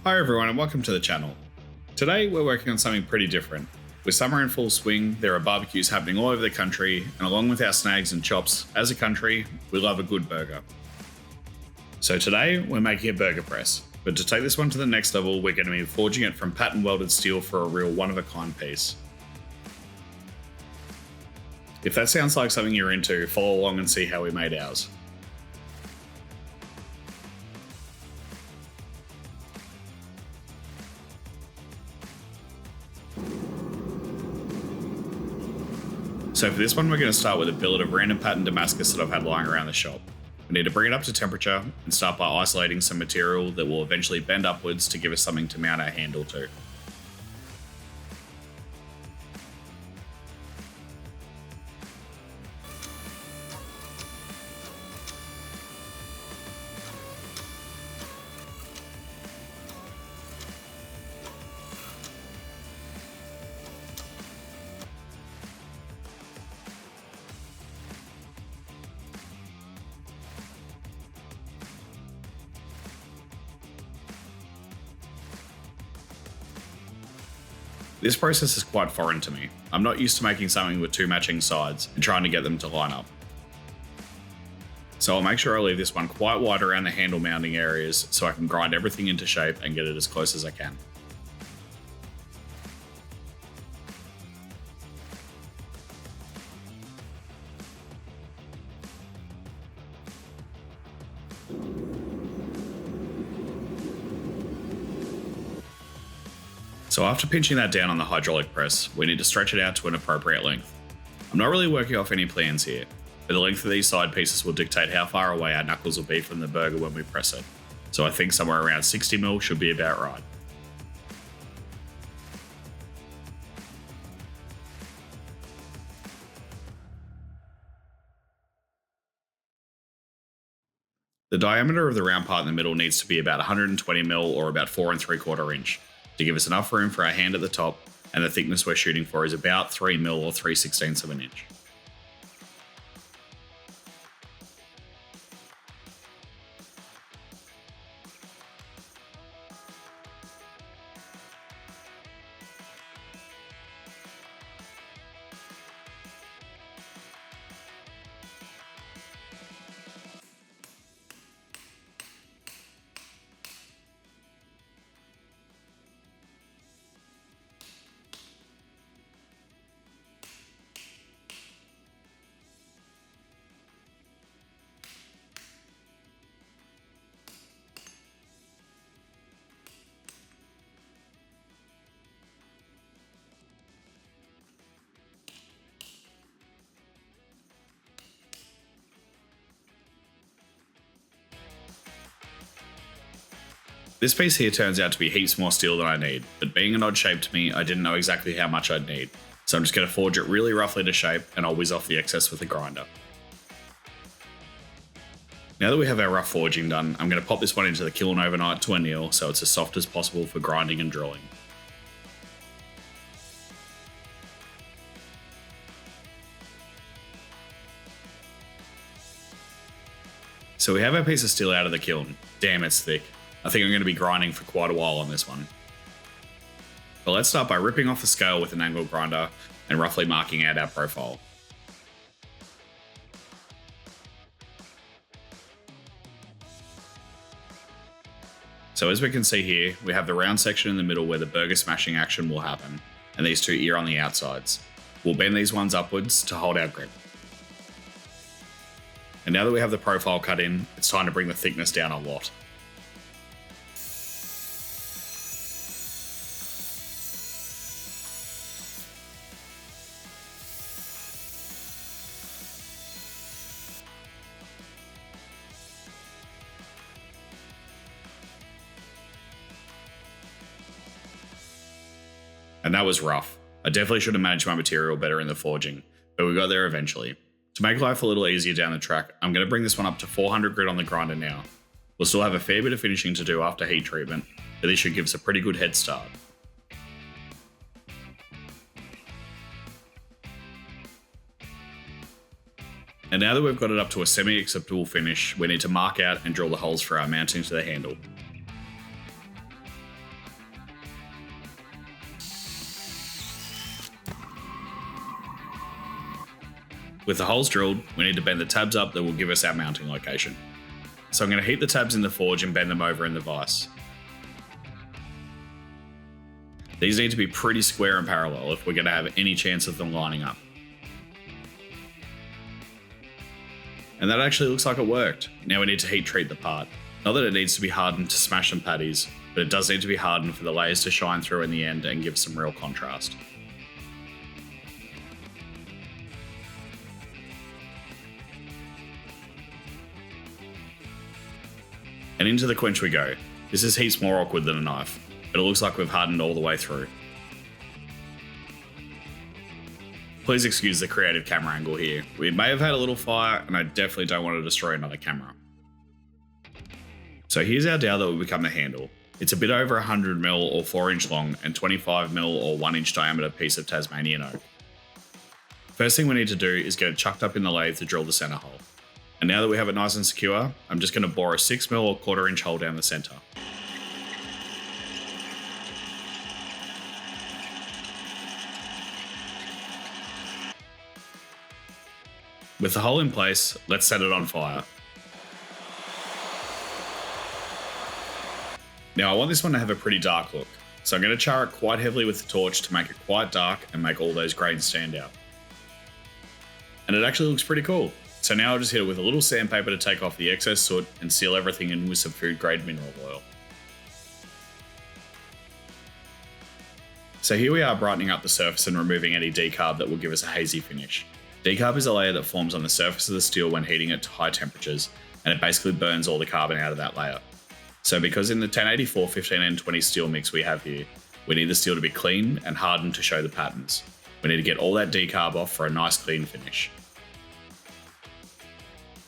Hi everyone and welcome to the channel. Today we're working on something pretty different. With summer in full swing, there are barbecues happening all over the country, and along with our snags and chops, as a country, we love a good burger. So today we're making a burger press, but to take this one to the next level, we're going to be forging it from pattern welded steel for a real one-of-a-kind piece. If that sounds like something you're into, follow along and see how we made ours. So for this one, we're going to start with a billet of random pattern Damascus that I've had lying around the shop. We need to bring it up to temperature and start by isolating some material that will eventually bend upwards to give us something to mount our handle to. This process is quite foreign to me. I'm not used to making something with two matching sides and trying to get them to line up. So I'll make sure I leave this one quite wide around the handle mounting areas so I can grind everything into shape and get it as close as I can. So after pinching that down on the hydraulic press, we need to stretch it out to an appropriate length. I'm not really working off any plans here, but the length of these side pieces will dictate how far away our knuckles will be from the burger when we press it. So I think somewhere around 60mm should be about right. The diameter of the round part in the middle needs to be about 120mm or about 4 3/4 inch to give us enough room for our hand at the top, and the thickness we're shooting for is about 3mm or 3/16 of an inch. This piece here turns out to be heaps more steel than I need, but being an odd shape to me, I didn't know exactly how much I'd need. So I'm just going to forge it really roughly to shape, and I'll whiz off the excess with a grinder. Now that we have our rough forging done, I'm going to pop this one into the kiln overnight to anneal so it's as soft as possible for grinding and drilling. So we have our piece of steel out of the kiln. Damn, it's thick. I think I'm going to be grinding for quite a while on this one. But let's start by ripping off the scale with an angle grinder and roughly marking out our profile. So as we can see here, we have the round section in the middle where the burger smashing action will happen, and these two ear on the outsides. We'll bend these ones upwards to hold our grip. And now that we have the profile cut in, it's time to bring the thickness down a lot. And that was rough. I definitely should have managed my material better in the forging, but we got there eventually. To make life a little easier down the track, I'm going to bring this one up to 400 grit on the grinder now. We'll still have a fair bit of finishing to do after heat treatment, but this should give us a pretty good head start. And now that we've got it up to a semi-acceptable finish, we need to mark out and drill the holes for our mounting to the handle. With the holes drilled, we need to bend the tabs up that will give us our mounting location. So I'm going to heat the tabs in the forge and bend them over in the vise. These need to be pretty square and parallel if we're going to have any chance of them lining up. And that actually looks like it worked. Now we need to heat treat the part. Not that it needs to be hardened to smash some patties, but it does need to be hardened for the layers to shine through in the end and give some real contrast. And into the quench we go. This is heaps more awkward than a knife, but it looks like we've hardened all the way through. Please excuse the creative camera angle here. We may have had a little fire, and I definitely don't want to destroy another camera. So here's our dowel that will become the handle. It's a bit over 100mm or 4-inch long and 25mm or 1-inch diameter piece of Tasmanian oak. First thing we need to do is get it chucked up in the lathe to drill the center hole. And now that we have it nice and secure, I'm just going to bore a 6mm or 1/4-inch hole down the center. With the hole in place, let's set it on fire. Now I want this one to have a pretty dark look, so I'm going to char it quite heavily with the torch to make it quite dark and make all those grains stand out. And it actually looks pretty cool. So now I'll just hit it with a little sandpaper to take off the excess soot and seal everything in with some food grade mineral oil. So here we are brightening up the surface and removing any decarb that will give us a hazy finish. Decarb is a layer that forms on the surface of the steel when heating it to high temperatures, and it basically burns all the carbon out of that layer. So because in the 1084 15N20 steel mix we have here, we need the steel to be clean and hardened to show the patterns. We need to get all that decarb off for a nice clean finish.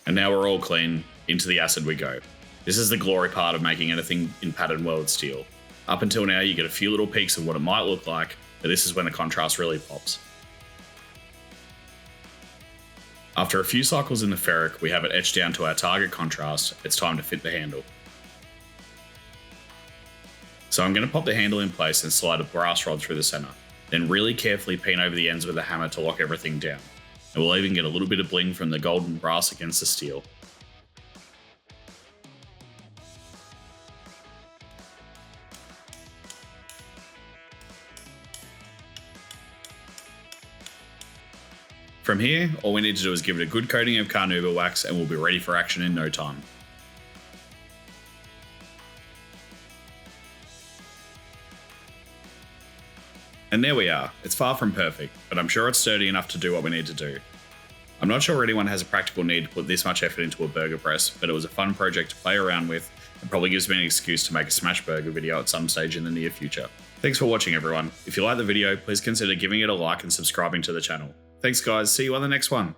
And now we're all clean, into the acid we go. This is the glory part of making anything in pattern welded steel. Up until now you get a few little peeks of what it might look like, but this is when the contrast really pops. After a few cycles in the ferric, we have it etched down to our target contrast. It's time to fit the handle. So I'm going to pop the handle in place and slide a brass rod through the center, then really carefully peen over the ends with a hammer to lock everything down. And we'll even get a little bit of bling from the golden brass against the steel. From here, all we need to do is give it a good coating of carnauba wax and we'll be ready for action in no time. And there we are. It's far from perfect, but I'm sure it's sturdy enough to do what we need to do. I'm not sure anyone has a practical need to put this much effort into a burger press, but it was a fun project to play around with and probably gives me an excuse to make a smash burger video at some stage in the near future. Thanks for watching everyone. If you like the video, please consider giving it a like and subscribing to the channel. Thanks guys, see you on the next one.